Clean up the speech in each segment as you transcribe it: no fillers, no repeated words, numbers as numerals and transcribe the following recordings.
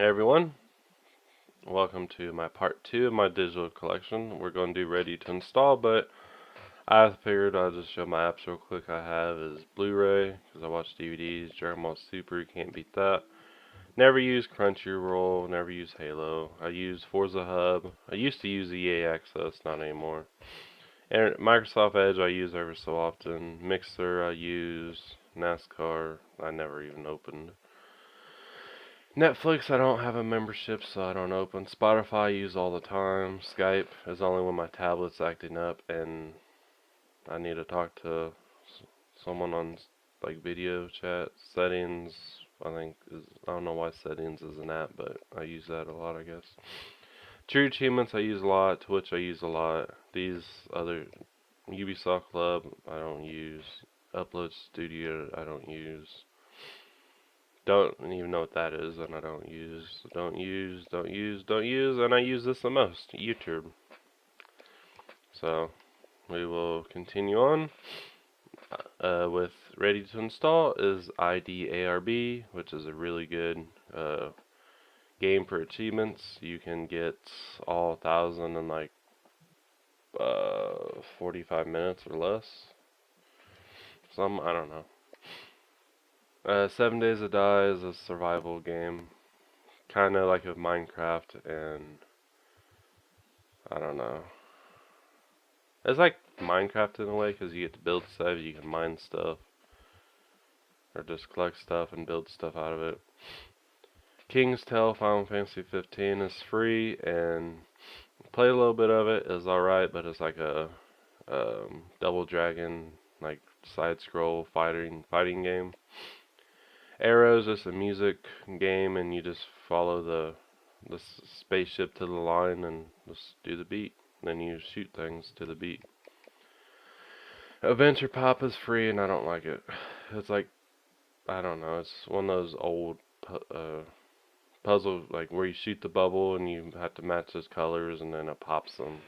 Hey everyone, welcome to my part 2 of my digital collection. We're going to do ready to install, but I figured I'll just show my apps real quick. I have is Blu-ray, because I watch DVDs, Dragon Ball Super, you can't beat that. Never use Crunchyroll, never use Halo. I use Forza Hub. I used to use EA Access, not anymore. And Microsoft Edge I use every so often. Mixer I use. NASCAR I never even opened. Netflix, I don't have a membership, so I don't open. Spotify, I use all the time. Skype is only when my tablet's acting up and I need to talk to someone on like video chat. Settings, I think I don't know why Settings is an app, but I use that a lot, I guess. True Achievements, I use a lot. Twitch, I use a lot. These other Ubisoft Club, I don't use. Upload Studio, I don't use. Don't even know what that is, and I don't use, and I use this the most, YouTube. So, we will continue on with ready to install is IDARB, which is a really good game for achievements. You can get all 1,000 in like 45 minutes or less. I don't know. 7 Days to Die is a survival game, kind of like a Minecraft, and I don't know. It's like Minecraft in a way, because you get to build stuff, you can mine stuff, or just collect stuff and build stuff out of it. King's Tale Final Fantasy 15 is free, and play a little bit of it is alright, but it's like a Double Dragon, like side scroll fighting game. Arrows is a music game, and you just follow the spaceship to the line and just do the beat. Then you shoot things to the beat. Adventure Pop is free, and I don't like it. It's like, I don't know, it's one of those old puzzles, like where you shoot the bubble and you have to match those colors, and then it pops them.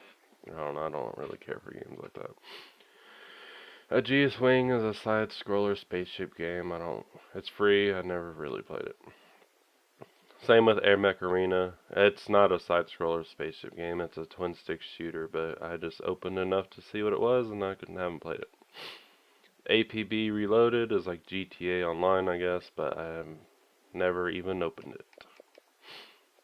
I don't know, I don't really care for games like that. Aegeus Wing is a side-scroller spaceship game. It's free. I never really played it. Same with Air Mech Arena. It's not a side-scroller spaceship game. It's a twin-stick shooter, but I just opened enough to see what it was, and I haven't played it. APB Reloaded is like GTA Online, I guess, but I have never even opened it.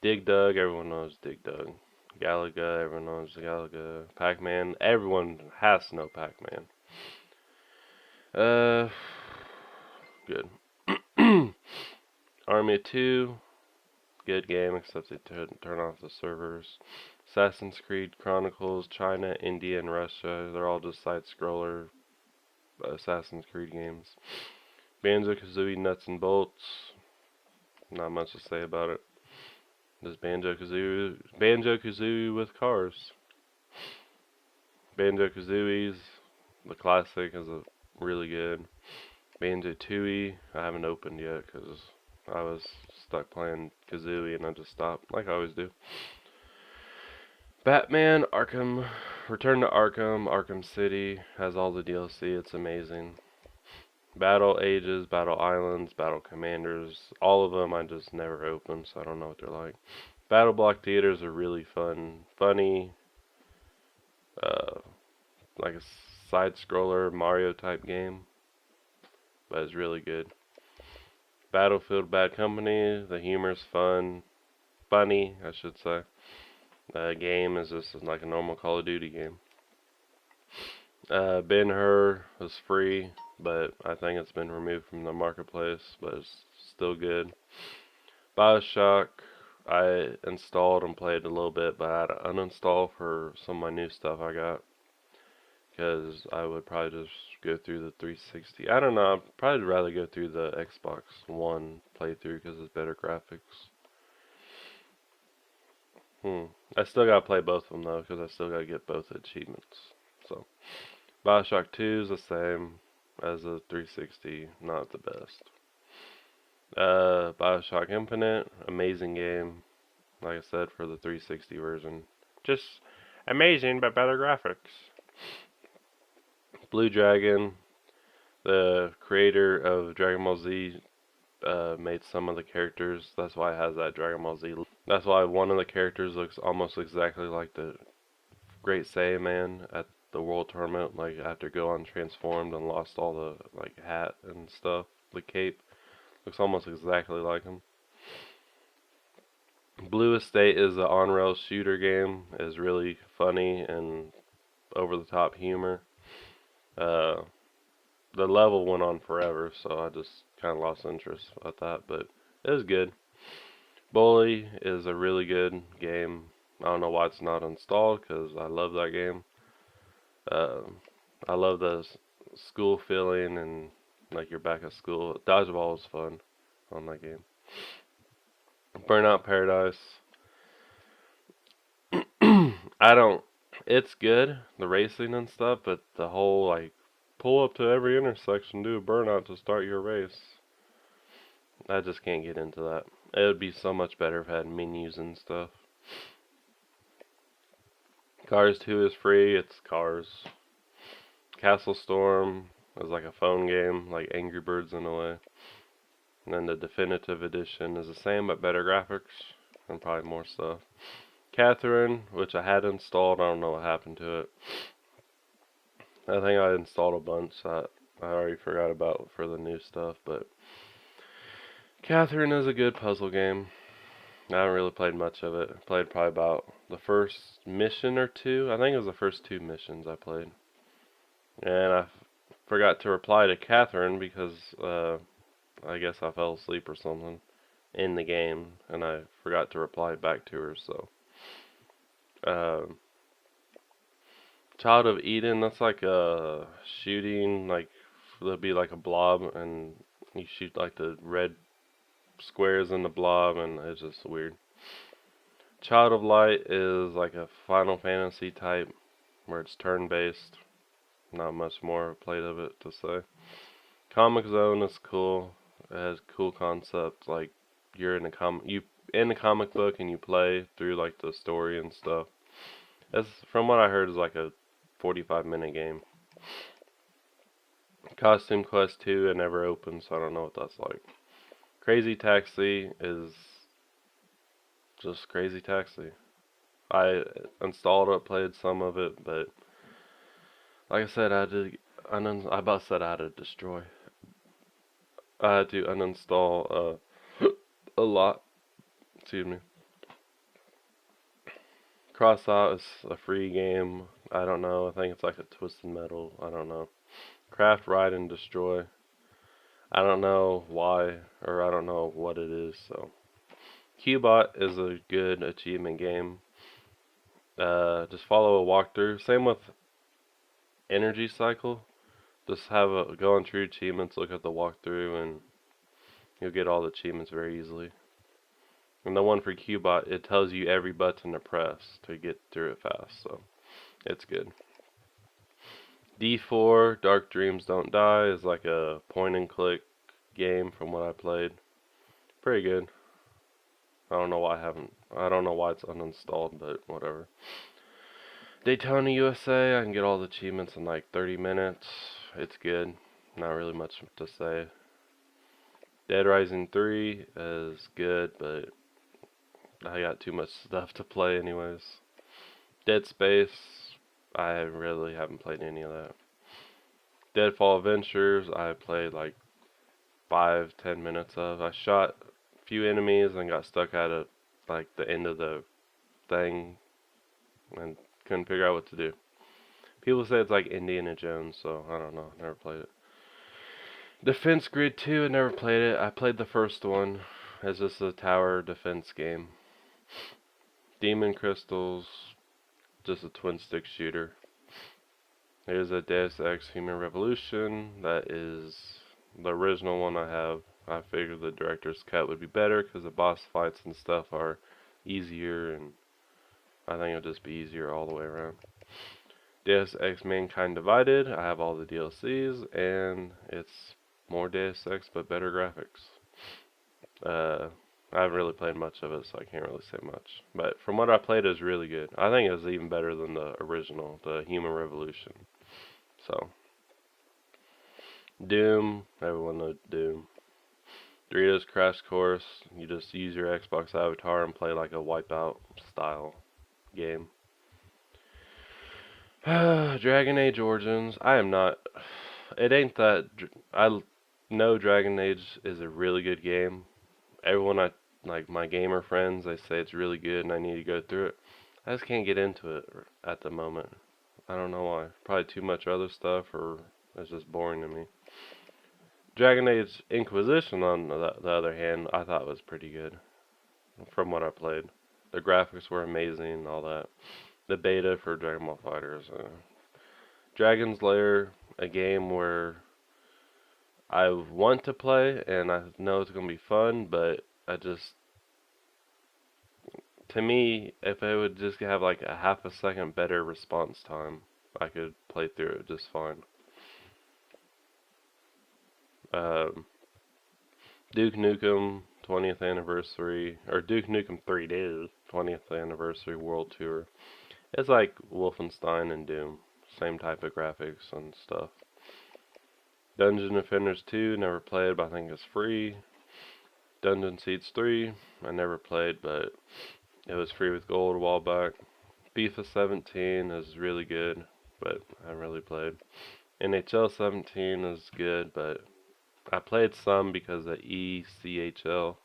Dig Dug, everyone knows Dig Dug. Galaga, everyone knows Galaga. Pac-Man, everyone has to know Pac-Man. Good. Army 2, good game, except they turn off the servers. Assassin's Creed Chronicles, China, India, and Russia, they're all just side-scroller Assassin's Creed games. Banjo Kazooie Nuts and Bolts, not much to say about it. Just Banjo Kazooie with cars. Banjo Kazooie's, the classic, is a really good. Banjo Tooie, I haven't opened yet because I was stuck playing Kazooie and I just stopped, like I always do. Batman Arkham, Return to Arkham, Arkham City has all the DLC. It's amazing. Battle Ages, Battle Islands, Battle Commanders, all of them I just never opened, so I don't know what they're like. Battle Block Theaters are really funny, like a side-scroller Mario type game, but it's really good. Battlefield Bad Company, the humor's funny, I should say. The game is just like a normal Call of Duty game. Ben-Hur was free, but I think it's been removed from the marketplace, but it's still good. BioShock, I installed and played a little bit, but I had to uninstall for some of my new stuff I got, because I would probably just go through the 360. I don't know, I'd probably rather go through the Xbox One playthrough because it's better graphics. I still gotta play both of them though, because I still gotta get both achievements. So, BioShock 2 is the same as the 360, not the best. BioShock Infinite, amazing game. Like I said, for the 360 version, just amazing but better graphics. Blue Dragon, the creator of Dragon Ball Z made some of the characters. That's why it has that Dragon Ball Z. That's why one of the characters looks almost exactly like the Great Saiyaman at the World Tournament, like after Gohan transformed and lost all the like hat and stuff, the cape. Looks almost exactly like him. Blue Estate is an on-rail shooter game. It's really funny and over-the-top humor. The level went on forever, so I just kind of lost interest at that, but it was good. Bully is a really good game. I don't know why it's not installed, because I love that game. I love the school feeling and like you're back at school. Dodgeball was fun on that game. Burnout Paradise. It's good, the racing and stuff, but the whole like pull up to every intersection, do a burnout to start your race. I just can't get into that. It would be so much better if it had menus and stuff. Cars 2 is free, it's Cars. Castle Storm is like a phone game, like Angry Birds in a way. And then the definitive edition is the same but better graphics and probably more stuff. Catherine, which I had installed, I don't know what happened to it. I think I installed a bunch that I already forgot about for the new stuff, but Catherine is a good puzzle game. I haven't really played much of it. I played probably about the first mission or two. I think it was the first 2 missions I played. And I forgot to reply to Catherine because I guess I fell asleep or something in the game, and I forgot to reply back to her, so. Child of Eden, that's like a shooting, like, there'll be like a blob, and you shoot like the red squares in the blob, and it's just weird. Child of Light is like a Final Fantasy type, where it's turn-based. Not much more played of it to say. Comic Zone is cool. It has cool concepts, like you're in a comic book and you play through like the story and stuff. It's, from what I heard, is like a 45-minute game. Costume Quest 2, it never opened, so I don't know what that's like. Crazy Taxi is just Crazy Taxi. I installed it, played some of it, but like I said, I had to destroy. I had to uninstall a lot. Excuse me. Crossout is a free game. I don't know. I think it's like a Twisted Metal. I don't know. Craft, Ride, and Destroy. I don't know why, or I don't know what it is. So, Qbot is a good achievement game. Just follow a walkthrough. Same with Energy Cycle. Just go on through achievements, look at the walkthrough, and you'll get all the achievements very easily. And the one for Qbot, it tells you every button to press to get through it fast, so it's good. D4, Dark Dreams Don't Die, is like a point and click game from what I played. Pretty good. I don't know why it's uninstalled, but whatever. Daytona USA, I can get all the achievements in like 30 minutes. It's good. Not really much to say. Dead Rising 3 is good, but I got too much stuff to play anyways. Dead Space, I really haven't played any of that. Deadfall Adventures, I played like 5-10 minutes of. I shot a few enemies and got stuck at like the end of the thing and couldn't figure out what to do. People say it's like Indiana Jones, so I don't know. Never played it. Defense Grid 2, I never played it. I played the first one. It's just a tower defense game. Demon Crystals, just a twin stick shooter. There's a Deus Ex Human Revolution. That is the original one I have. I figured the director's cut would be better because the boss fights and stuff are easier, and I think it'll just be easier all the way around. Deus Ex Mankind Divided, I have all the DLCs, and it's more Deus Ex but better graphics. I haven't really played much of it, so I can't really say much. But from what I played, it's really good. I think it's even better than the original, the Human Revolution. So, Doom, everyone knows Doom. Doritos Crash Course. You just use your Xbox avatar and play like a Wipeout style game. Dragon Age Origins. I am not. It ain't that. I know Dragon Age is a really good game. Everyone like my gamer friends, they say it's really good and I need to go through it. I just can't get into it at the moment. I don't know why. Probably too much other stuff, or it's just boring to me. Dragon Age Inquisition, on the other hand, I thought was pretty good from what I played. The graphics were amazing and all that. The beta for Dragon Ball Fighters. Dragon's Lair, a game where I want to play and I know it's going to be fun, but to me, if it would just have like a half a second better response time, I could play through it just fine. Duke Nukem 20th anniversary, or Duke Nukem 3D 20th anniversary world tour. It's like Wolfenstein and Doom, same type of graphics and stuff. Dungeon Defenders 2, never played, but I think it's free. Dungeon Siege 3, I never played, but it was free with gold a while back. FIFA 17 is really good, but I haven't really played. NHL 17 is good, but I played some because of ECHL,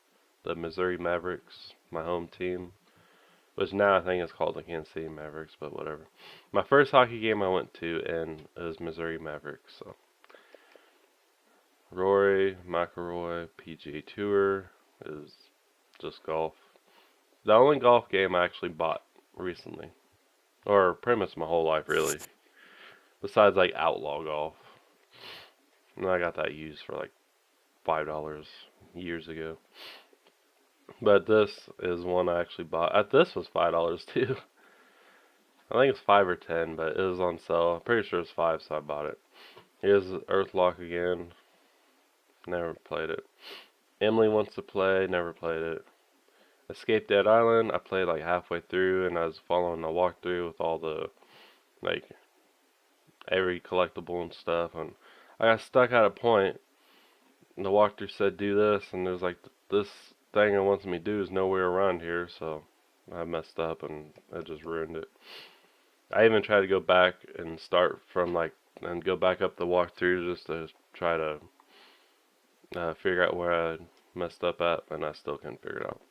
the Missouri Mavericks, my home team, which now I think it's called the Kansas City Mavericks, but whatever. My first hockey game I went to, and it was Missouri Mavericks, so. Rory McIlroy PGA Tour is just golf. The only golf game I actually bought recently, or pretty much my whole life really, besides like Outlaw Golf. And I got that used for like $5 years ago. But this is one I actually bought. This was $5 too. I think it's 5 or 10, but it was on sale. I'm pretty sure it's 5, so I bought it. Here's Earthlock again. Never played it. Emily wants to play. Never played it. Escape Dead Island. I played like halfway through, and I was following the walkthrough with all the like every collectible and stuff, and I got stuck at a point. And the walkthrough said do this, and there's like this thing it wants me to do is nowhere around here, so I messed up and it just ruined it. I even tried to go back and start from and go back up the walkthrough just to try to figure out where I messed up at, and I still couldn't figure it out.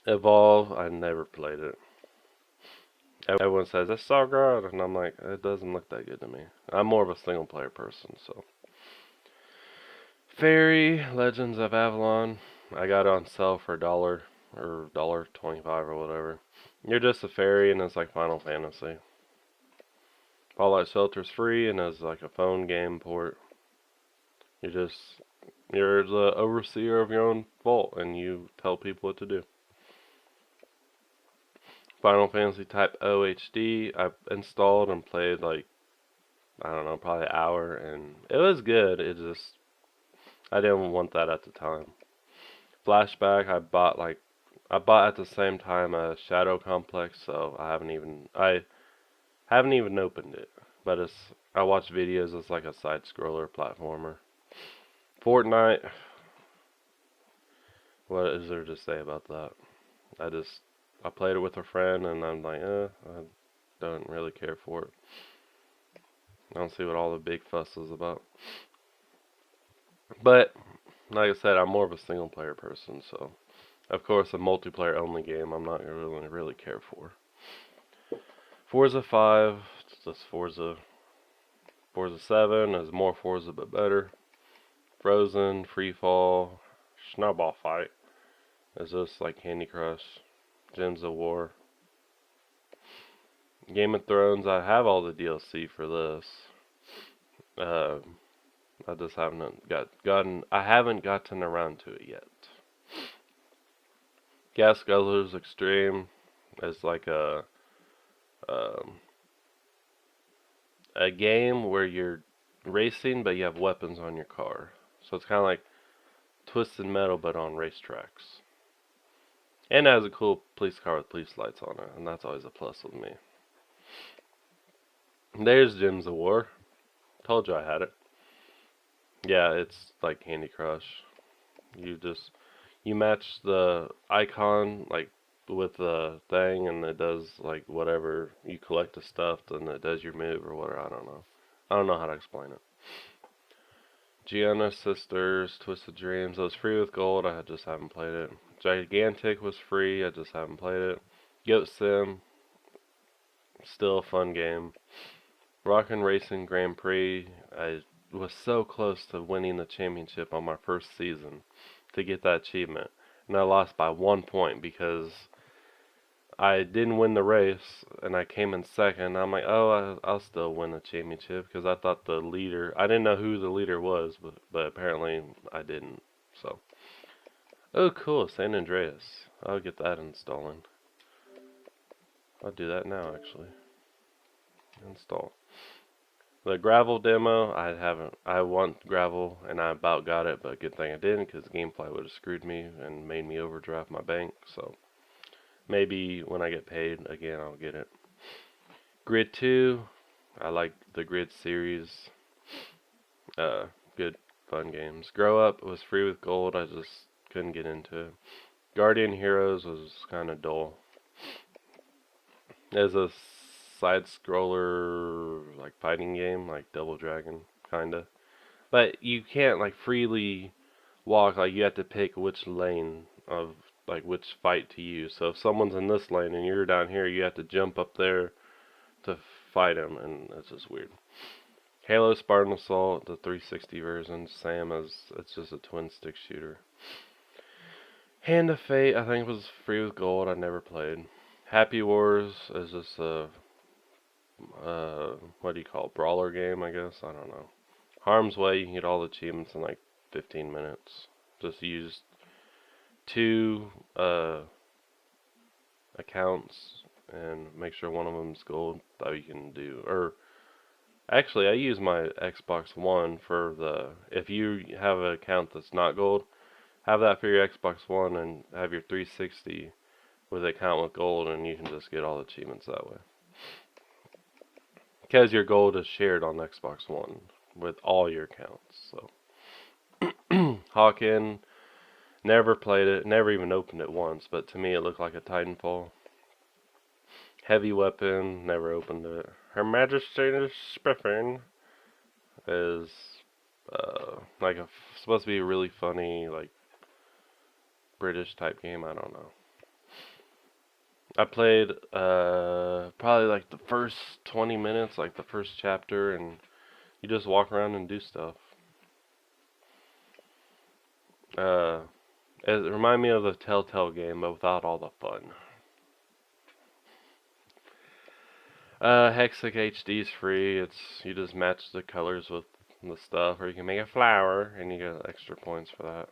Evolve, I never played it. Everyone says it's so good, and I'm like, it doesn't look that good to me. I'm more of a single player person, so. Fairy Legends of Avalon, I got it on sale for $1 or $1.25 or whatever. You're just a fairy, and it's like Final Fantasy. Fallout Shelter's free, and it's like a phone game port. You're the overseer of your own vault, and you tell people what to do. Final Fantasy Type O HD, I installed and played like, I don't know, probably an hour, and it was good. I didn't want that at the time. Flashback, I bought at the same time a Shadow Complex, so I haven't even opened it. But I watch videos. It's like a side scroller platformer. Fortnite. What is there to say about that? I played it with a friend, and I'm like, I don't really care for it. I don't see what all the big fuss is about. But, like I said, I'm more of a single player person, so of course a multiplayer only game I'm not really care for. Forza 5, just Forza 7 is more Forza but better. Frozen, Freefall, Snowball Fight is just like Candy Crush, Gems of War. Game of Thrones, I have all the DLC for this. I just haven't gotten around to it yet. Gas Guzzlers Extreme is like a game where you're racing, but you have weapons on your car. So it's kind of like Twisted Metal, but on racetracks. And it has a cool police car with police lights on it, and that's always a plus with me. There's Gems of War. Told you I had it. Yeah, it's like Candy Crush. You match the icon like with the thing, and it does like whatever you collect the stuff, and it does your move or whatever. I don't know. I don't know how to explain it. Gianna Sisters, Twisted Dreams. It was free with gold. I just haven't played it. Gigantic was free. I just haven't played it. Goat Sim, still a fun game. Rockin' Racing Grand Prix. I was so close to winning the championship on my first season to get that achievement, and I lost by 1 point because I didn't win the race, and I came in second. I'm like, oh, I'll still win the championship because I thought the leader. I didn't know who the leader was, but apparently I didn't. So, oh, cool, San Andreas. I'll get that installing. I'll do that now, actually. Install. The gravel demo, I haven't. I want gravel, and I about got it, but good thing I didn't because gameplay would have screwed me and made me overdraft my bank. So. Maybe when I get paid again, I'll get it. Grid 2, I like the Grid series. Good, fun games. Grow Up was free with gold. I just couldn't get into it. Guardian Heroes was kind of dull. It's a side-scroller, like fighting game, like Double Dragon, kinda. But you can't like freely walk. Like you have to pick which lane of like which fight to use. So if someone's in this lane and you're down here, you have to jump up there to fight them, and it's just weird. Halo Spartan Assault, the 360 version, same as it's just a twin stick shooter. Hand of Fate, I think was free with gold. I never played. Happy Wars is just a what do you call it? Brawler game, I guess. I don't know. Harm's Way, you can get all the achievements in like 15 minutes. Just use 2 accounts and make sure one of them's gold. That you can do. Or actually, I use my Xbox One for the. If you have an account that's not gold, have that for your Xbox One and have your 360 with an account with gold, and you can just get all the achievements that way. Because your gold is shared on Xbox One with all your accounts. So, Hawken. Never played it, never even opened it once, but to me it looked like a Titanfall. Heavy Weapon, never opened it. Her Majesty's Spiffing is like supposed to be a really funny, like British type game. I don't know. I played probably like the first 20 minutes, like the first chapter, and you just walk around and do stuff. It reminded me of the Telltale game, but without all the fun. Hexic HD is free. You just match the colors with the stuff, or you can make a flower, and you get extra points for that.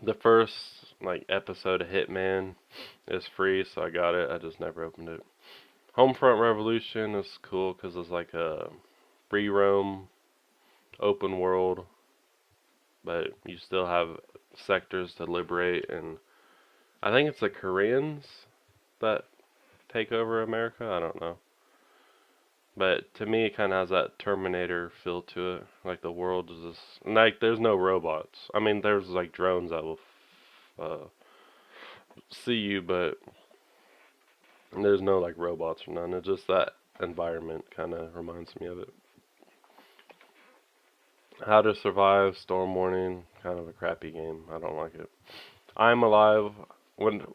The first like episode of Hitman is free, so I got it. I just never opened it. Homefront Revolution is cool because it's like a free roam, open world, but you still have sectors to liberate, and I think it's the Koreans that take over America. I don't know, but to me, it kind of has that Terminator feel to it. Like the world is just like there's no robots. I mean, there's like drones that will see you, but there's no like robots or none. It's just that environment kind of reminds me of it. How to Survive, Storm Warning, kind of a crappy game. I don't like it. I'm Alive. When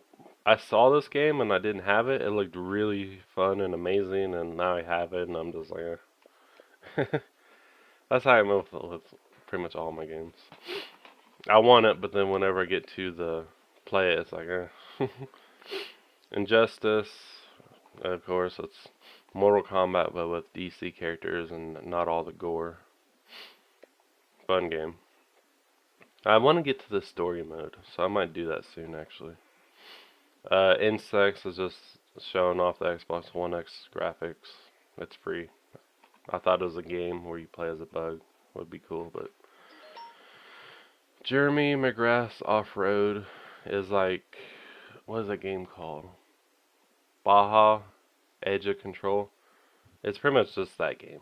I saw this game and I didn't have it, it looked really fun and amazing, and now I have it, and I'm just like, eh. That's how I'm with pretty much all my games. I want it, but then whenever I get to the play it, it's like, eh. Injustice, of course, it's Mortal Kombat, but with DC characters and not all the gore. Fun game. I want to get to the story mode, so I might do that soon, actually. Insects is just showing off the Xbox One X graphics. It's free. I thought it was a game where you play as a bug. Would be cool, but Jeremy McGrath's Off-Road is like, what is that game called? Baja Edge of Control. It's pretty much just that game.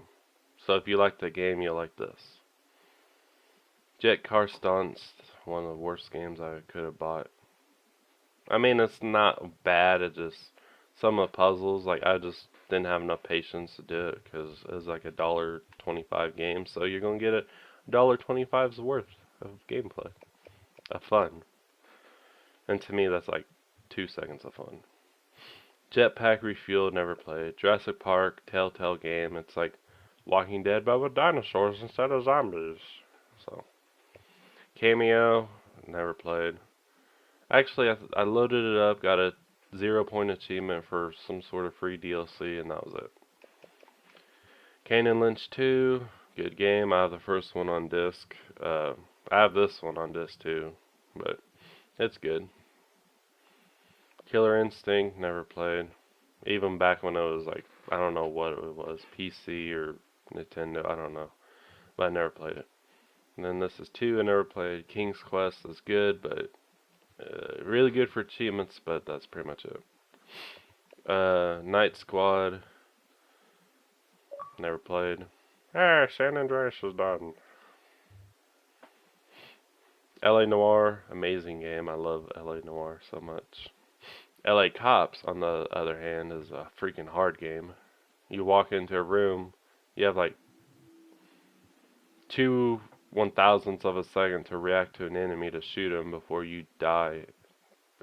So if you like the game, you'll like this. Jet Car Stunts, one of the worst games I could have bought. I mean, it's not bad. It just some of the puzzles, like I just didn't have enough patience to do it because it was like $1.25 game. So you're gonna get $1.25's worth of gameplay, of fun. And to me, that's like 2 seconds of fun. Jetpack Refueled, never played. Jurassic Park, Telltale game. It's like Walking Dead but with dinosaurs instead of zombies. So Cameo, never played. Actually, I loaded it up, got a 0 point achievement for some sort of free DLC, and that was it. Kane and Lynch 2, good game. I have the first one on disc. I have this one on disc too, but it's good. Killer Instinct, never played. Even back when it was like, I don't know what it was, PC or Nintendo, I don't know. But I never played it. And then this is 2, I never played. King's Quest is good, but really good for achievements, but that's pretty much it. Night Squad, never played. San Andreas is done. LA Noire, amazing game. I love LA Noire so much. LA Cops, on the other hand, is a freaking hard game. You walk into a room, you have like 2/1000ths of a second to react to an enemy to shoot them before you die,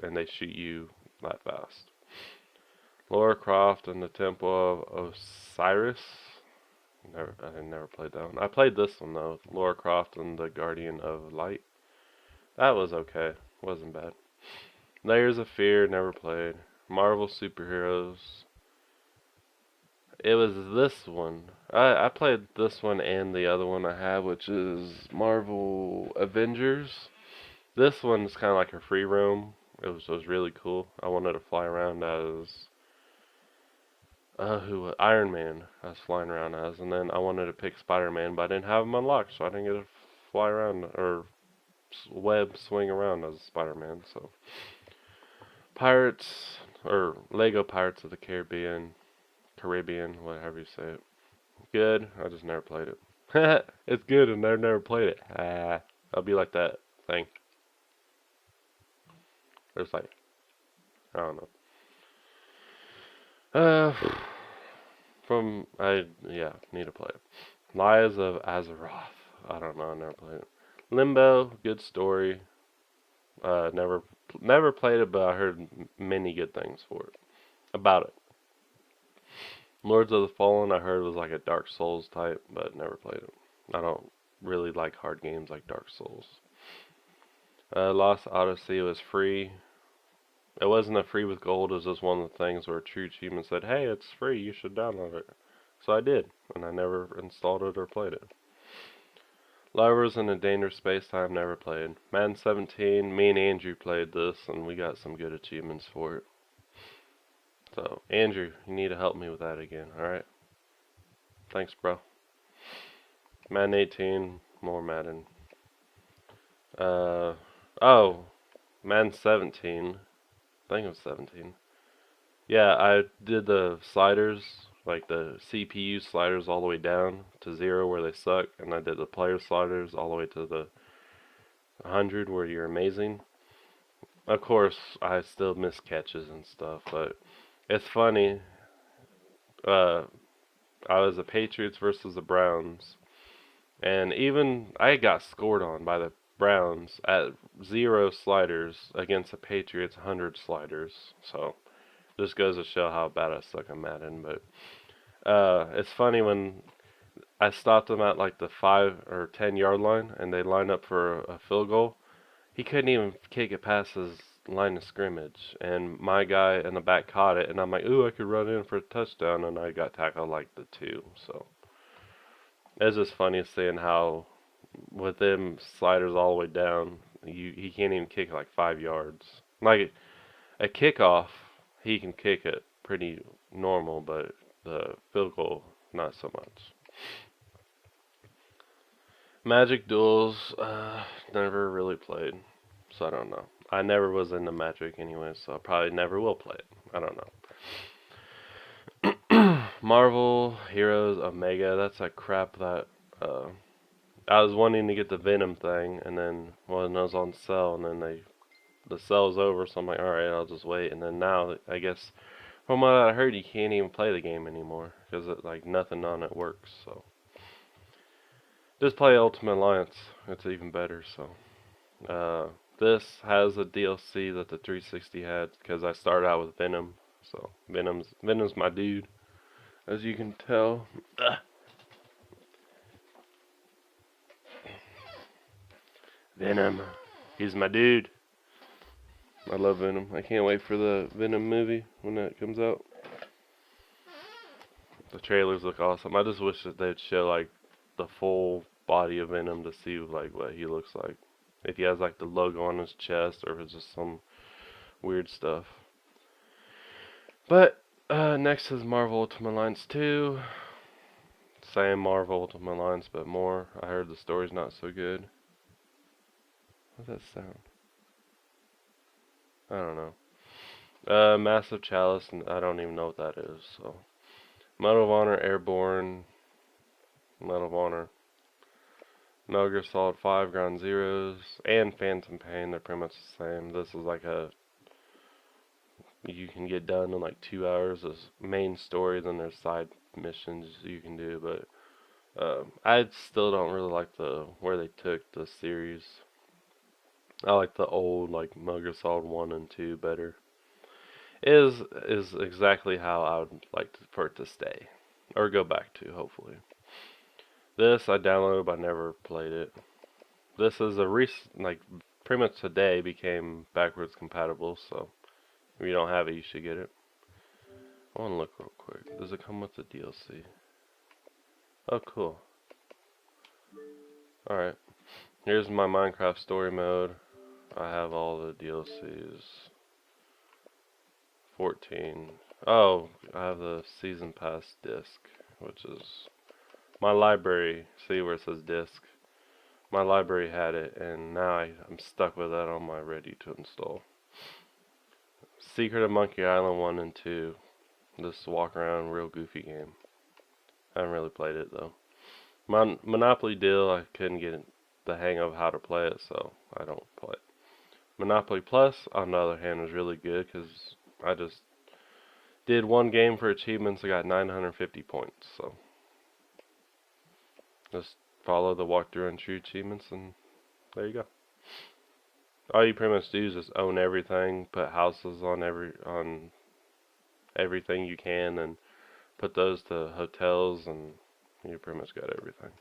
and they shoot you that fast. Lara Croft and the Temple of Osiris. I never played that one. I played this one though, Lara Croft and the Guardian of Light. That was okay, wasn't bad. Layers of Fear, never played. Marvel Superheroes. It was this one. I played this one and the other one I have, which is Marvel Avengers. This one's kind of like a free roam. It was really cool. I wanted to fly around as Iron Man. I was flying around as, and then I wanted to pick Spider-Man, but I didn't have him unlocked, so I didn't get to fly around or web swing around as Spider-Man. So Pirates or Lego Pirates of the Caribbean, whatever you say it. Good. I just never played it. It's good, and I've never played it. I'll be like that thing. There's like, I don't know. Need to play it. Lies of Azeroth. I don't know. I never played it. Limbo. Good story. Never played it, but I heard many good things about it. Lords of the Fallen, I heard was like a Dark Souls type, but never played it. I don't really like hard games like Dark Souls. Lost Odyssey was free. It wasn't a free with gold. It was just one of the things where True Achievement said, hey, it's free, you should download it. So I did, and I never installed it or played it. Lovers in a Dangerous Space-Time, never played. Madden 17, me and Andrew played this, and we got some good achievements for it. So, Andrew, you need to help me with that again, alright? Thanks, bro. Madden 18, more Madden. Madden 17. I think it was 17. Yeah, I did the sliders, like the CPU sliders all the way down to 0 where they suck, and I did the player sliders all the way to the 100 where you're amazing. Of course, I still miss catches and stuff, but it's funny. I was the Patriots versus the Browns, and even I got scored on by the Browns at 0 sliders against the Patriots 100 sliders. So just goes to show how bad I suck at Madden. But it's funny when I stopped them at like the 5 or 10 yard line and they lined up for a field goal. He couldn't even kick it past his line of scrimmage, and my guy in the back caught it, and I'm like, ooh, I could run in for a touchdown, and I got tackled like the 2. So it's just funny seeing how with them sliders all the way down, he can't even kick like 5 yards. Like a kickoff, he can kick it pretty normal, but the field goal, not so much. Magic Duels, never really played, so I don't know. I never was into Magic anyway, so I probably never will play it. I don't know. Marvel Heroes Omega, that's a crap that I was wanting to get the Venom thing, and then when it was on sale, and then the sale's over, so I'm like, alright, I'll just wait. And then now, I guess, from what I heard, you can't even play the game anymore, because like nothing on it works, so. Just play Ultimate Alliance, it's even better, so. This has a DLC that the 360 had, because I started out with Venom, so Venom's my dude, as you can tell. Venom, he's my dude. I love Venom. I can't wait for the Venom movie when that comes out. The trailers look awesome. I just wish that they'd show like the full body of Venom to see like what he looks like. If he has like the logo on his chest or if it's just some weird stuff. But next is Marvel Ultimate Alliance 2. Same Marvel Ultimate Alliance but more. I heard the story's not so good. What's that sound? I don't know. Massive Chalice, and I don't even know what that is, so. Medal of Honor, Airborne, Medal of Honor, Metal Gear Solid 5, Ground Zeroes, and Phantom Pain, they're pretty much the same. This is like you can get done in like 2 hours as main story, then there's side missions you can do, but I still don't really like where they took the series. I like the old, like, Metal Gear Solid 1 and 2 better. Is exactly how I would like for it to stay. Or go back to, hopefully. This I downloaded but I never played it. This is a recent, like, pretty much today became backwards compatible, so if you don't have it, you should get it. I want to look real quick. Does it come with the DLC? Oh, cool. Alright. Here's my Minecraft story mode. I have all the DLCs. 14. Oh, I have the Season Pass disc, which is my library. See where it says disc? My library had it, and now I'm stuck with that on my ready to install. Secret of Monkey Island 1 and 2. This walk around real goofy game. I haven't really played it though. My Monopoly Deal, I couldn't get the hang of how to play it, so I don't play it. Monopoly Plus, on the other hand, was really good because I just did one game for achievements. I got 950 points, so just follow the walkthrough and true achievements, and there you go. All you pretty much do is just own everything, put houses on everything you can, and put those to hotels, and you pretty much got everything.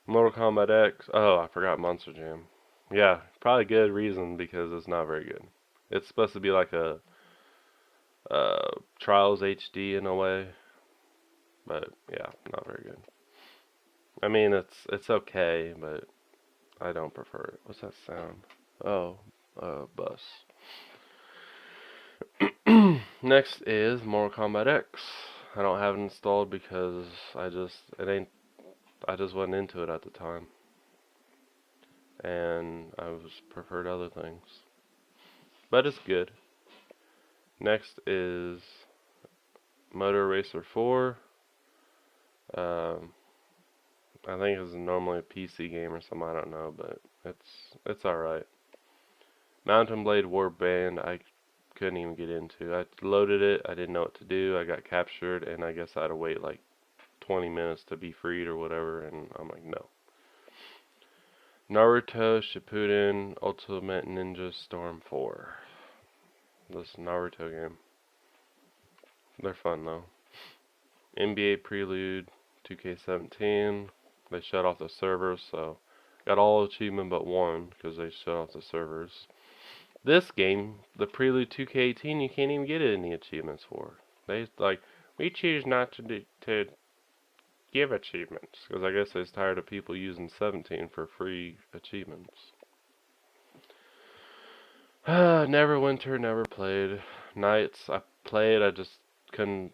Mortal Kombat X. Oh, I forgot Monster Jam. Yeah, probably good reason because it's not very good. It's supposed to be like a Trials HD in a way, but yeah, not very good. I mean, it's okay, but I don't prefer it. What's that sound? Oh, bus. Next is Mortal Kombat X. I don't have it installed because I just wasn't into it at the time. And I preferred other things. But it's good. Next is Motor Racer 4. I think it's normally a PC game or something, I don't know, but it's alright. Mountain Blade Warband, I couldn't even get into. I loaded it, I didn't know what to do, I got captured, and I guess I had to wait like 20 minutes to be freed or whatever, and I'm like, no. Naruto Shippuden Ultimate Ninja Storm 4. This Naruto game. They're fun though. NBA Prelude 2K17. They shut off the servers, so got all achievement but one because they shut off the servers. This game, the Prelude 2K18, you can't even get any achievements for. They like, we choose not to give achievements because I guess they're tired of people using 17 for free achievements. Neverwinter, never played. Nights, I played, I just couldn't,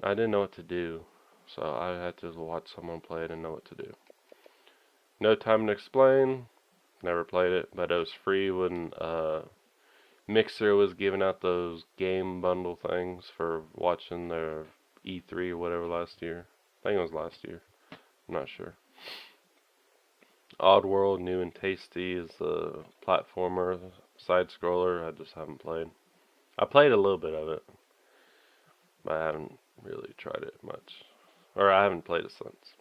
I didn't know what to do. So I had to watch someone play it and know what to do. No Time to Explain, never played it, but it was free when Mixer was giving out those game bundle things for watching their E3 or whatever last year. I think it was last year. I'm not sure. Oddworld, New and Tasty is a platformer, side scroller. I just haven't played. I played a little bit of it, but I haven't really tried it much. Or I haven't played it since.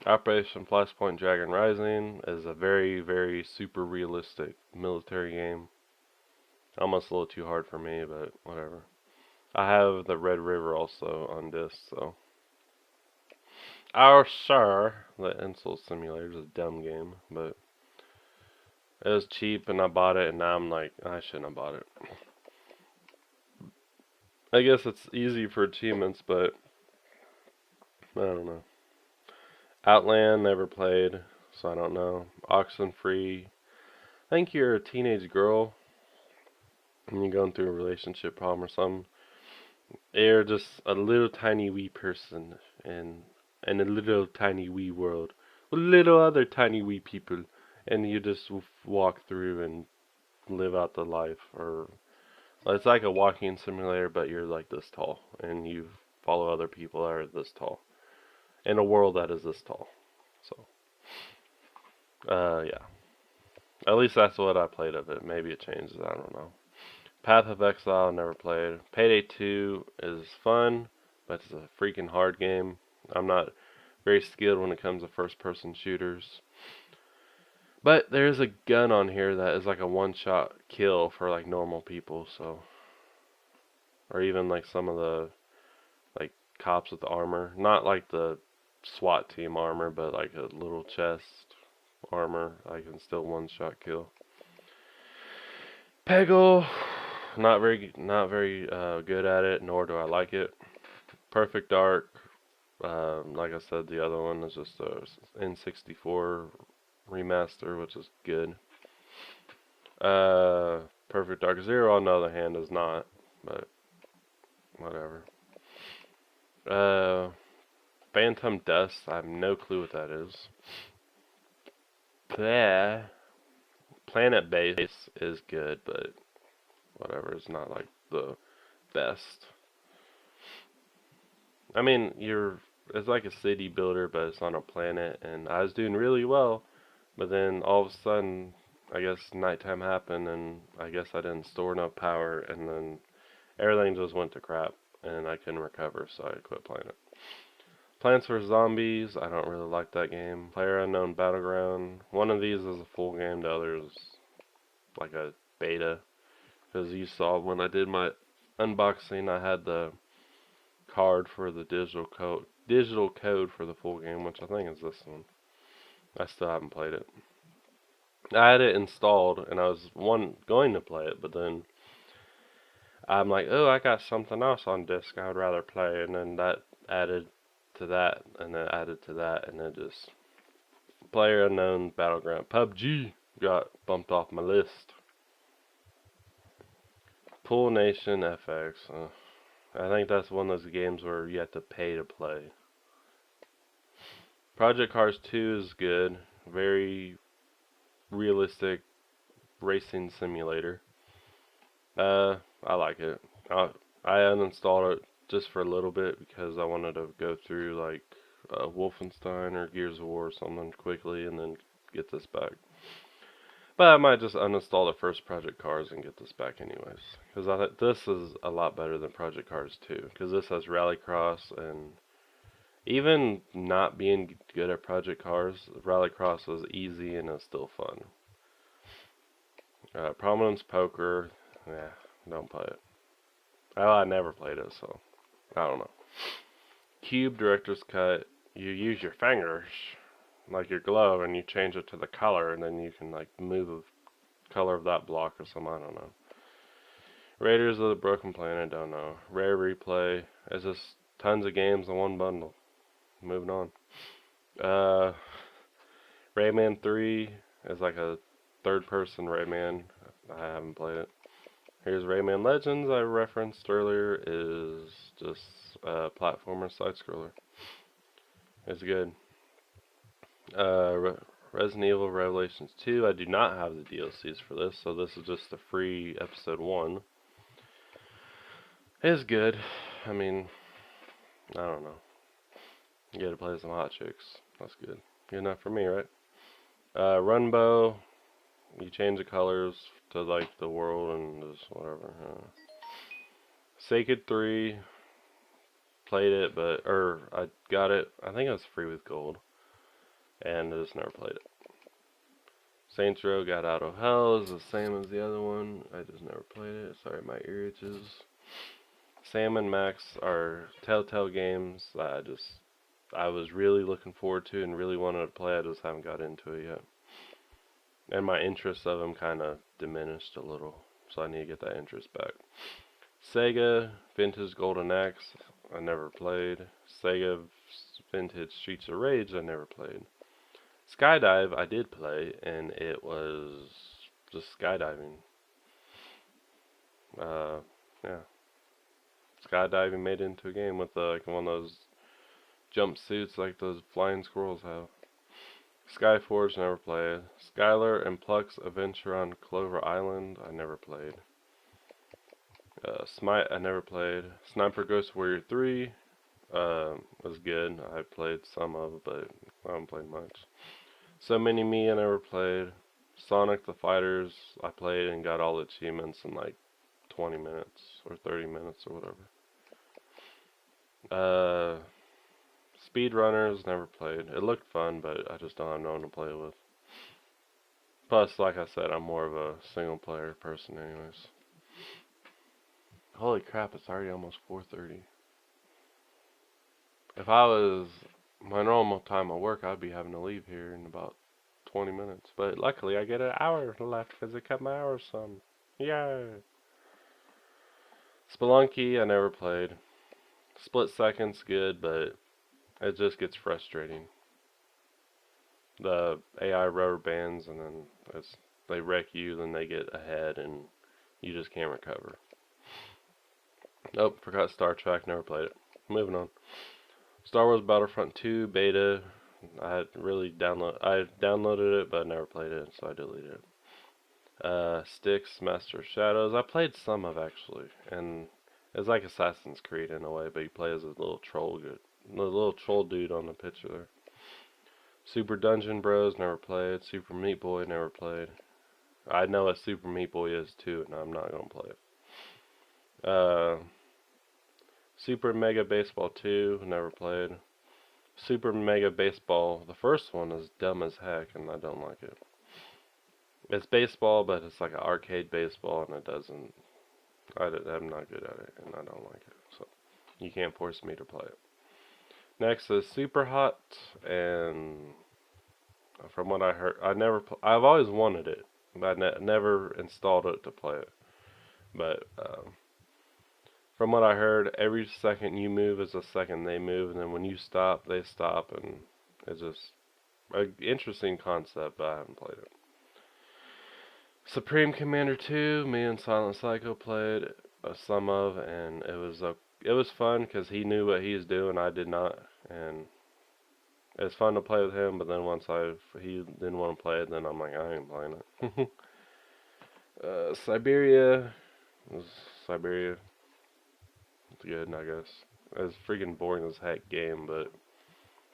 Operation Flashpoint Dragon Rising is a very, very super realistic military game. Almost a little too hard for me, but whatever. I have the Red River also on disc, so. Oh, sure. The Insult Simulator is a dumb game, but it was cheap and I bought it, and now I'm like, I shouldn't have bought it. I guess it's easy for achievements, but I don't know. Outland, never played, so I don't know. Oxenfree, I think you're a teenage girl and you're going through a relationship problem or something. You're just a little tiny wee person in a little tiny wee world with little other tiny wee people, and you just walk through and live out the life. Or it's like a walking simulator, but you're like this tall, and you follow other people that are this tall in a world that is this tall. So, yeah. At least that's what I played of it. Maybe it changes. I don't know. Path of Exile, never played. Payday 2 is fun, but it's a freaking hard game. I'm not very skilled when it comes to first-person shooters. But there's a gun on here that is like a one-shot kill for like normal people, so. Or even like some of the like cops with the armor. Not like the SWAT team armor, but like a little chest armor. I can still one-shot kill. Peggle, not very good at it, nor do I like it. Perfect Dark, like I said, the other one is just a N64 remaster, which is good. Perfect Dark Zero, on the other hand, is not, but whatever. Phantom Dust, I have no clue what that is. Planet Base is good, but whatever, it's not like the best. I mean, it's like a city builder, but it's on a planet, and I was doing really well, but then all of a sudden, I guess nighttime happened, and I guess I didn't store enough power, and then everything just went to crap, and I couldn't recover, so I quit playing it. Plants vs. Zombies, I don't really like that game. PlayerUnknown Battleground, one of these is a full game, the other is like a beta, because you saw when I did my unboxing, I had the card for the digital code for the full game, which I think is this one. I still haven't played it. I had it installed, and I was going to play it, but then I'm like, oh, I got something else on disc I would rather play, and then that added to that, and then added to that, and then just PlayerUnknown Battleground. PUBG got bumped off my list. Pool Nation FX. I think that's one of those games where you have to pay to play. Project Cars 2 is good. Very realistic racing simulator. I like it. I uninstalled it just for a little bit because I wanted to go through like Wolfenstein or Gears of War or something quickly and then get this back. But I might just uninstall the first Project Cars and get this back anyways. Because I think this is a lot better than Project Cars 2. Because this has Rallycross, and even not being good at Project Cars, Rallycross was easy and it's still fun. Prominence Poker, don't play it. Well, I never played it, so I don't know. Cube Director's Cut, you use your fingers like your glove, and you change it to the color, and then you can like move the color of that block or something. I don't know. Raiders of the Broken Planet, don't know. Rare Replay, it's just tons of games in one bundle. Moving on. Rayman 3 is like a third-person Rayman. I haven't played it. Here's Rayman Legends, I referenced earlier, is just a platformer side-scroller. It's good. Resident Evil Revelations 2, I do not have the DLCs for this, so this is just the free episode 1. It's good. I mean, I don't know. You gotta play some hot chicks. That's good. Good enough for me, right? Runbow, you change the colors to like the world and just whatever. Sacred 3, played it, I got it, I think it was free with gold, and I just never played it. Saints Row got Out of Hell is the same as the other one, I just never played it, sorry my ear itches. Sam and Max are Telltale games that I was really looking forward to and really wanted to play, I just haven't got into it yet. And my interest of them kind of diminished a little, so I need to get that interest back. Sega Vintage Golden Axe, I never played. Sega Vintage Streets of Rage, I never played. Skydive, I did play, and it was just skydiving. Yeah. Skydiving made it into a game with like one of those jumpsuits like those flying squirrels have. Skyforge, never played. Skylar and Pluck's Adventure on Clover Island, I never played. Smite, I never played. Sniper Ghost Warrior 3 was good. I played some of it, but I haven't played much. So Many Me, I never played. Sonic the Fighters, I played and got all the achievements in like 20 minutes or 30 minutes or whatever. Speedrunners, never played. It looked fun, but I just don't have no one to play with. Plus, like I said, I'm more of a single player person anyways. Holy crap, it's already almost 4:30. If I was my normal time at work, I'd be having to leave here in about 20 minutes. But luckily, I get an hour left because they cut my hours some. Yay! Spelunky, I never played. Split Second's good, but it just gets frustrating. The AI rubber bands, and then they wreck you, then they get ahead, and you just can't recover. Nope, forgot Star Trek, never played it. Moving on. Star Wars Battlefront 2 beta. I downloaded it, but I never played it, so I deleted it. Styx, Master of Shadows. I played some of actually, and it's like Assassin's Creed in a way, but you play as a little troll dude on the picture there. Super Dungeon Bros, never played. Super Meat Boy, never played. I know what Super Meat Boy is too, and I'm not gonna play it. Super Mega Baseball 2, never played. Super Mega Baseball, the first one is dumb as heck, and I don't like it. It's baseball, but it's like an arcade baseball, and I'm not good at it, and I don't like it, so you can't force me to play it. Next is Super Hot, and from what I heard, I've always wanted it, but I never installed it to play it. But from what I heard, every second you move is a second they move, and then when you stop, they stop, and it's just an interesting concept, but I haven't played it. Supreme Commander 2, me and Silent Psycho played some of, and it was fun because he knew what he was doing, I did not, and it's fun to play with him. But then once he didn't want to play it, then I'm like, I ain't playing it. Siberia. It's good, I guess. It's freaking boring as heck game, but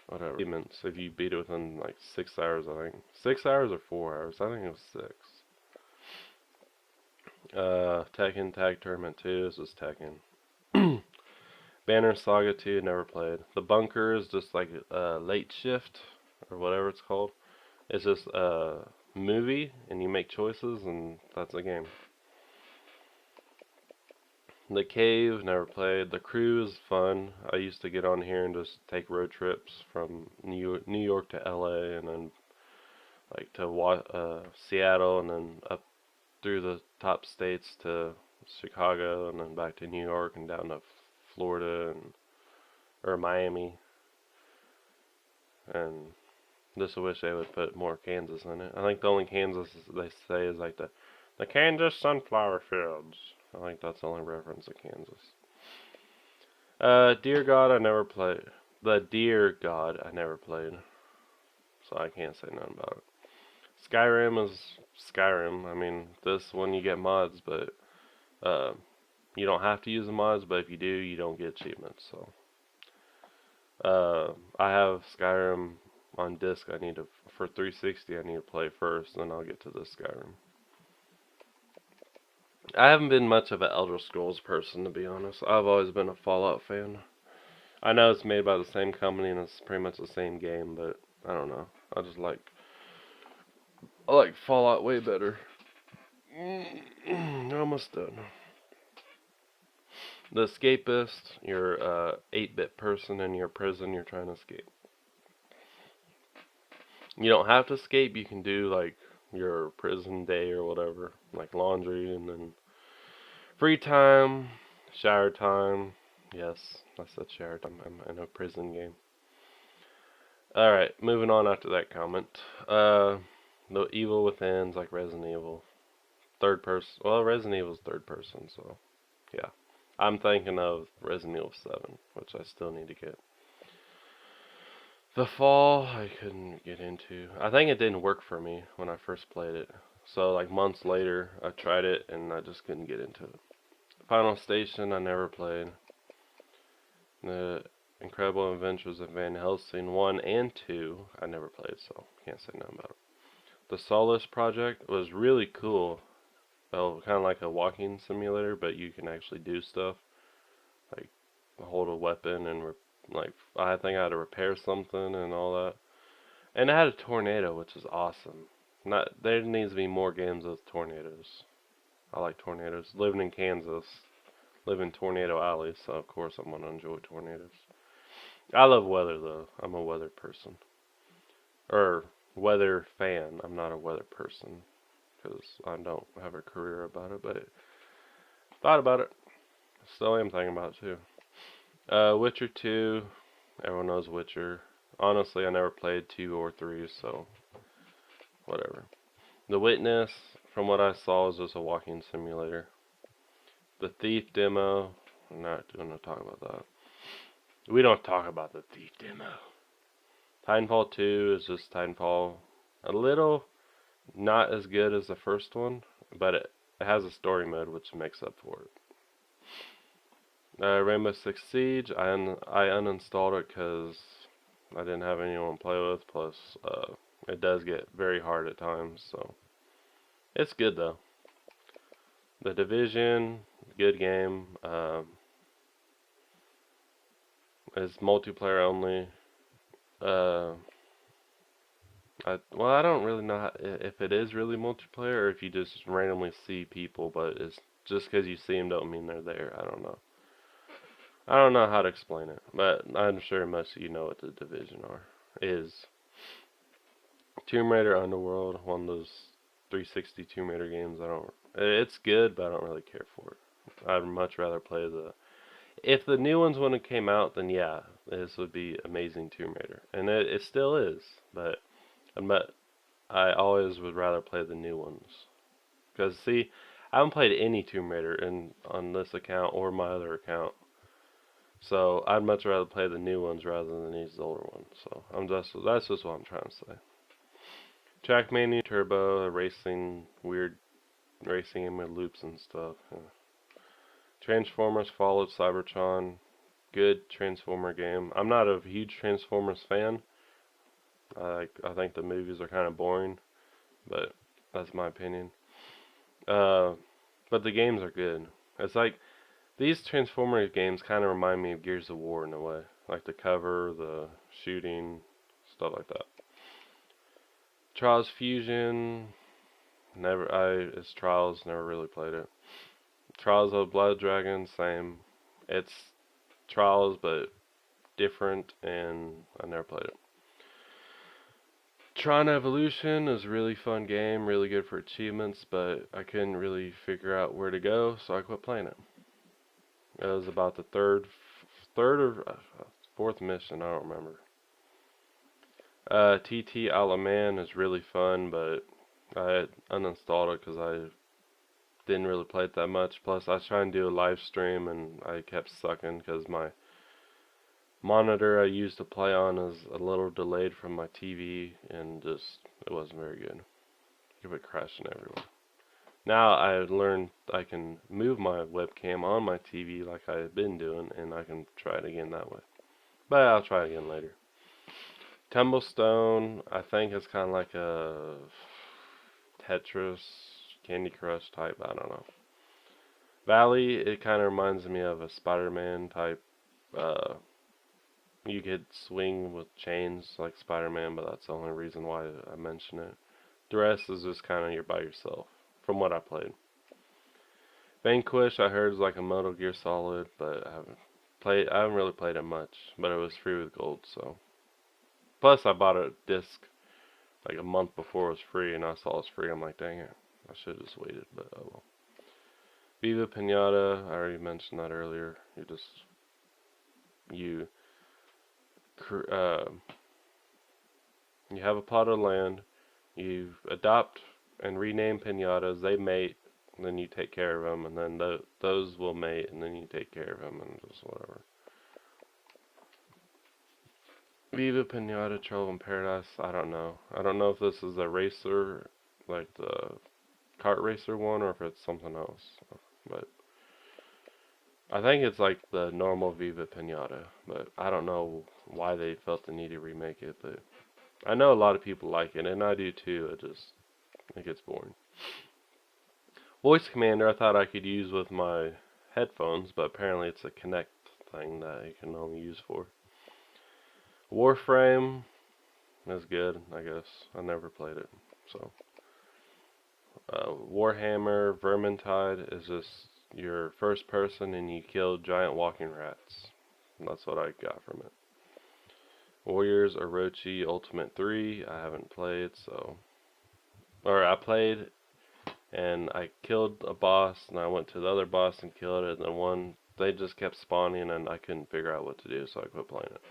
whatever. If you beat it within like 6 hours, I think. 6 hours or 4 hours? I think it was 6. Tekken Tag Tournament 2. This is Tekken. Banner Saga 2. Never played. The Bunker is just like Late Shift or whatever it's called. It's just a movie, and you make choices, and that's a game. The Cave, never played. The Crew is fun. I used to get on here and just take road trips from New York to LA, and then like to Seattle, and then up through the top states to Chicago, and then back to New York and down to Florida or Miami. And just wish they would put more Kansas in it. I think the only Kansas they say is like the Kansas sunflower fields. I think that's the only reference to Kansas. Dear God, I never played. The Dear God, I never played. So I can't say nothing about it. Skyrim is Skyrim. I mean, this one you get mods, but you don't have to use the mods, but if you do, you don't get achievements. So I have Skyrim on disc I need to, for 360 I need to play first, then I'll get to the Skyrim. I haven't been much of an Elder Scrolls person, to be honest. I've always been a Fallout fan. I know it's made by the same company and it's pretty much the same game, but I don't know. I like Fallout way better. Almost done. The Escapist, you're a 8-bit person in your prison, you're trying to escape. You don't have to escape, you can do like your prison day or whatever, like laundry and then free time, shower time. Yes, I said shower time. I'm in a prison game. Alright, moving on after that comment. The Evil Within's like Resident Evil. Third person. Well, Resident Evil's third person, so yeah. I'm thinking of Resident Evil 7, which I still need to get. The Fall, I couldn't get into. I think it didn't work for me when I first played it. So, like months later, I tried it and I just couldn't get into it. Final Station, I never played. The Incredible Adventures of Van Helsing 1 and 2, I never played, so can't say nothing about it. The Solace Project was really cool. Well, kind of like a walking simulator, but you can actually do stuff. Like, hold a weapon and, like, I think I had to repair something and all that. And it had a tornado, which is awesome. There needs to be more games with tornadoes. I like tornadoes. Living in Kansas, live in Tornado Alley, so of course I'm going to enjoy tornadoes. I love weather, though. I'm a weather person. Or, weather fan. I'm not a weather person. Because I don't have a career about it, but thought about it. Still am thinking about it too. Witcher 2, everyone knows Witcher. Honestly, I never played 2 or 3, so whatever. The Witness, from what I saw, is just a walking simulator. The Thief demo, I'm not going to talk about that. We don't talk about the Thief demo. Titanfall 2 is just Titanfall. A little not as good as the first one, but it has a story mode which makes up for it. Rainbow Six Siege, I uninstalled it because I didn't have anyone to play with, plus it does get very hard at times, so it's good though. The Division, good game. It's multiplayer only. I don't really know if it is really multiplayer or if you just randomly see people, but it's just because you see them don't mean they're there. I don't know. I don't know how to explain it, but I'm sure most of you know what the Division is. Tomb Raider Underworld, one of those 360 Tomb Raider games. It's good, but I don't really care for it. I'd much rather play if the new ones when it came out, then yeah, this would be amazing Tomb Raider, and it still is, but I always would rather play the new ones. Because, see, I haven't played any Tomb Raider on this account or my other account. So, I'd much rather play the new ones rather than these older ones. So, that's just what I'm trying to say. Trackmania Turbo, weird racing game with loops and stuff. Yeah. Transformers followed Cybertron. Good Transformer game. I'm not a huge Transformers fan. I think the movies are kind of boring, but that's my opinion. But the games are good. It's like, these Transformer games kind of remind me of Gears of War in a way. Like the cover, the shooting, stuff like that. Trials Fusion, it's Trials, never really played it. Trials of Blood Dragon, same. It's Trials, but different, and I never played it. Tron Evolution is a really fun game, really good for achievements, but I couldn't really figure out where to go, so I quit playing it. It was about the third or fourth mission, I don't remember. TT Alaman is really fun, but I uninstalled it because I didn't really play it that much. Plus, I was trying to do a live stream, and I kept sucking because my monitor I used to play on is a little delayed from my TV, and it wasn't very good. It kept crashing everywhere. Now I learned I can move my webcam on my TV like I had been doing, and I can try it again that way. But I'll try it again later. Tumblestone, I think it's kind of like a Tetris, Candy Crush type. I don't know. Valley, it kind of reminds me of a Spider-Man type. Uh, you could swing with chains like Spider-Man, but that's the only reason why I mention it. The rest is just kind of you're by yourself, from what I played. Vanquish, I heard is like a Metal Gear Solid, but I haven't really played it much, but it was free with gold, so. Plus, I bought a disc like a month before it was free, and I saw it was free. I'm like, dang it, I should have just waited, but oh well. Viva Pinata, I already mentioned that earlier. You you have a plot of land, you adopt and rename pinatas, they mate, and then you take care of them, and then those will mate, and then you take care of them, and just whatever. Viva Pinata, Trouble in Paradise, I don't know. I don't know if this is a racer, like the kart racer one, or if it's something else. But I think it's like the normal Viva Pinata, but I don't know why they felt the need to remake it, but I know a lot of people like it, and I do too. It gets boring. Voice Commander I thought I could use with my headphones, but apparently it's a Kinect thing that you can only use for. Warframe is good, I guess. I never played it, so. Warhammer Vermintide is just your first person and you kill giant walking rats. And that's what I got from it. Warriors Orochi Ultimate 3, I haven't played, so. Or I played and I killed a boss and I went to the other boss and killed it, and then they just kept spawning and I couldn't figure out what to do, so I quit playing it.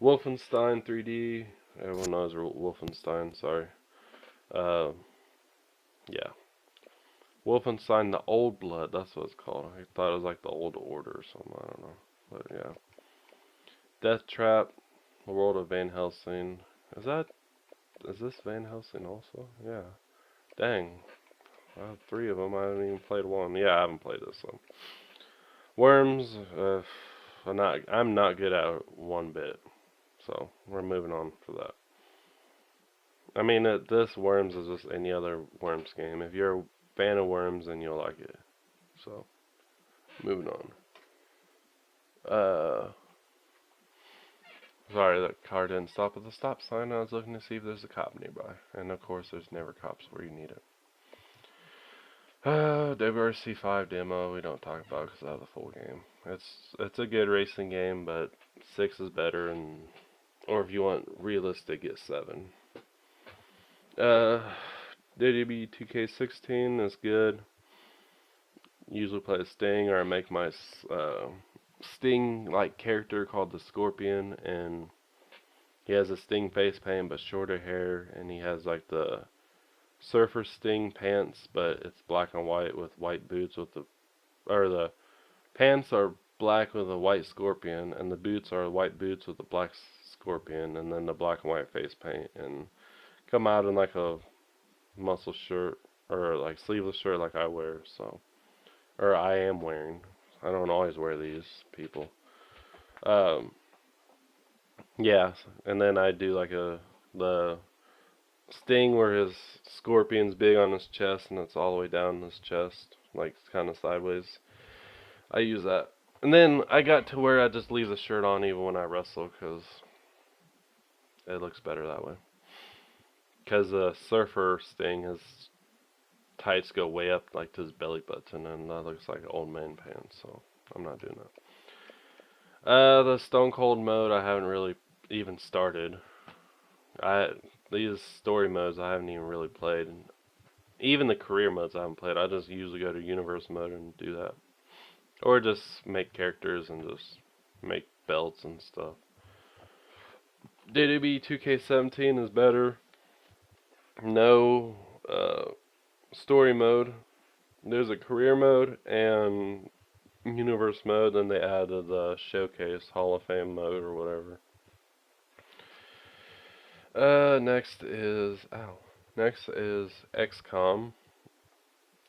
Wolfenstein 3D, everyone knows Wolfenstein, sorry. Yeah. Wolfenstein the Old Blood, that's what it's called. I thought it was like the Old Order or something, I don't know. But yeah. Death Trap, The World of Van Helsing. Is this Van Helsing also? Yeah. Dang. I have 3 of them. I haven't even played one. Yeah, I haven't played this one. Worms, I'm not good at it one bit. So, we're moving on for that. I mean, this Worms is just any other Worms game. If you're a fan of Worms, then you'll like it. So, moving on. Sorry, that car didn't stop at the stop sign. I was looking to see if there's a cop nearby. And of course, there's never cops where you need it. WRC5 demo, we don't talk about because I have the full game. It's a good racing game, but 6 is better, or if you want realistic, get 7. WWE 2K16 is good. Usually play as Sting, or I make my Sting-like character called the Scorpion, and he has a Sting face paint but shorter hair, and he has like the Surfer Sting pants, but it's black and white with white boots the pants are black with a white scorpion, and the boots are white boots with a black scorpion, and then the black and white face paint, and come out in like a muscle shirt, or like sleeveless shirt like I wear, so. Or I am wearing. I don't always wear these, people. Yeah, and then I do like the Sting where his scorpion's big on his chest and it's all the way down his chest, like kind of sideways. I use that. And then I got to where I just leave the shirt on even when I wrestle because it looks better that way. Because the Surfer Sting, his tights go way up like to his belly button, and that looks like old man pants, so I'm not doing that. The Stone Cold mode I haven't really even started. These story modes I haven't even really played. Even the career modes I haven't played. I just usually go to universe mode and do that. Or just make characters and just make belts and stuff. WWE 2K17 is better. No story mode. There's a career mode and universe mode, and they added the showcase Hall of Fame mode or whatever. Next is XCOM,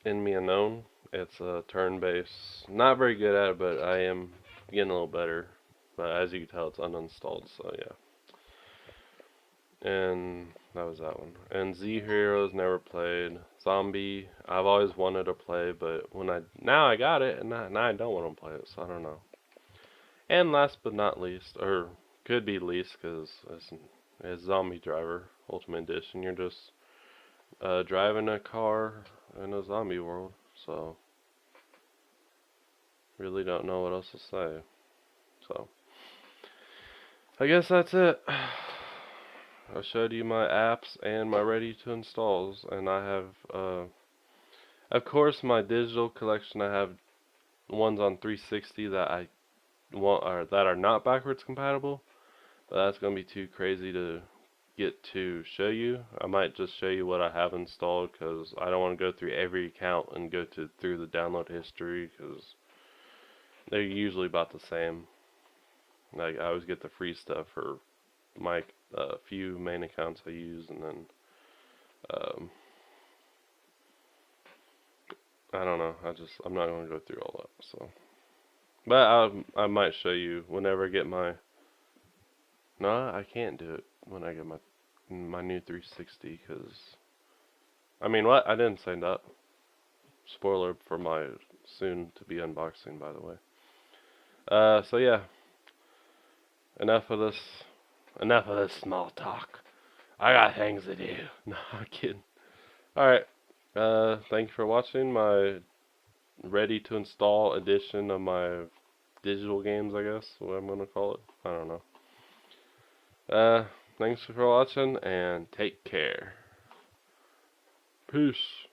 Enemy Unknown. It's a turn-based. Not very good at it, but I am getting a little better. But as you can tell, it's uninstalled, so yeah. and that was that one. And Z Heroes never played. Zombie, I've always wanted to play, but now I got it, and now I don't want to play it, so I don't know. And last but not least, or could be least, because it's Zombie Driver Ultimate Edition. You're just driving a car in a zombie world, so really don't know what else to say. So I guess that's it. I showed you my apps and my ready to installs, and I have of course my digital collection. I have ones on 360 that I want, or that are not backwards compatible, but that's gonna be too crazy to get to show you. I might just show you what I have installed, because I don't want to go through every account and go through the download history, because they're usually about the same. Like, I always get the free stuff for my few main accounts I use, and then I don't know. I'm not going to go through all that. So, but I might show you whenever I get my. No, I can't do it when I get my new 360, because I mean, what? I didn't say that. Spoiler for my soon to be unboxing, by the way. So yeah. Enough of this small talk. I got things to do. No, I'm kidding. Alright. Thank you for watching my ready to install edition of my digital games, I guess, what I'm gonna call it. I don't know. Thanks for watching, and take care. Peace.